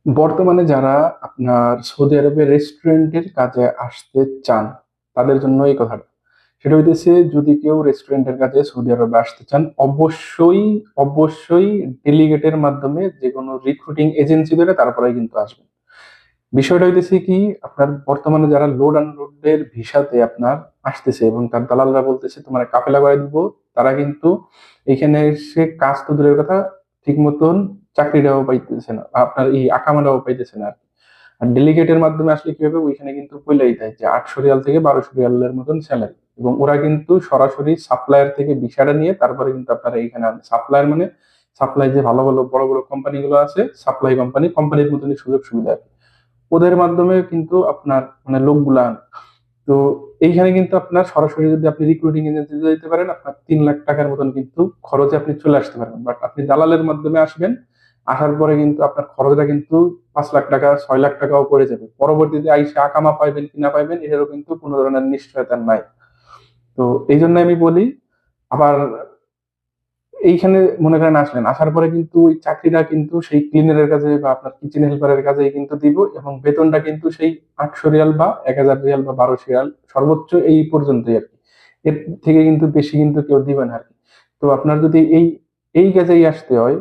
বর্তমানে যারা আপনার সৌদি আরবের রেস্টুরেন্টের কাজে আসতে চান তাদের জন্য এই কথাটা। সেটা হইতেছে, যদি কেউ রেস্টুরেন্টের কাজে সৌদি আরবে আসতে চান, অবশ্যই অবশ্যই ডেলিগেটের মাধ্যমে যে কোনো রিক্রুটিং এজেন্সি ধরে তারপরে কিন্তু আসবেন। বিষয়টা হইতেছে কি, আপনার বর্তমানে যারা লোড আনলোডের ভিসাতে আপনার আসতেছে এবং তার দালালরা বলতেছে তোমার কাফেলা করে দিব, তারা কিন্তু এখানে এসে কাজ তো দূরের কথা, ঠিক মতন চাকরিটাও পাইতেছে না, আপনার এই আকামাটাও পাইতেছে না আর কি। আর ডেলিগেটের মাধ্যমে আসলে কি হবে, ওইখানে কিন্তু বলেই দেয় যে 800 রিয়াল থেকে 1200 রিয়ালের মতন স্যালারি, এবং ওরা কিন্তু সরাসরি সাপ্লায়ার থেকে ভিসাটা নিয়ে তারপরে কিন্তু আপনারা এইখানে আনেন। সাপ্লায়ার মানে সাপ্লাই, যে ভালো ভালো বড় বড় কোম্পানি গুলো আছে, সাপ্লাই কোম্পানির মতনই সুযোগ সুবিধা আর কি। ওদের মাধ্যমে কিন্তু আপনার মানে লোকগুলা আনে। তো এইখানে কিন্তু আপনার সরাসরি যদি আপনি রিক্রুটিং এজেন্সিতে যেতে পারেন, আপনার 3 লাখ টাকার মতন কিন্তু খরচে আপনি চলে আসতে পারবেন। বাট আপনি দালালের মাধ্যমে আসবেন, আসার পরে কিন্তু আপনার খরচটা কিন্তু 5 লাখ টাকা 6 লাখ টাকাও পড়ে যাবে। পরবর্তীতে আইসা আকামা পাইবেন কি না পাইবেন এটারও কিন্তু কোনো ধরনের নিশ্চয়তা নাই। তো এই জন্য আমি বলি, আবার এইখানে মনে করেন আসলেন, আসার পরে কিন্তু ওই চাকরিটা কিন্তু সেই ক্লিনারের কাছে বা আপনার কিচেন হেল্পারের কাছেই কিন্তু দিব, এবং বেতনটা কিন্তু সেই 800 রিয়াল বা 1000 রিয়াল বা 1200 রিয়াল, সর্বোচ্চ এই পর্যন্তই আর কি। এর থেকে কিন্তু বেশি কিন্তু কেউ দিবে না আর কি। তো আপনার যদি এই এই কাজেই আসতে হয়,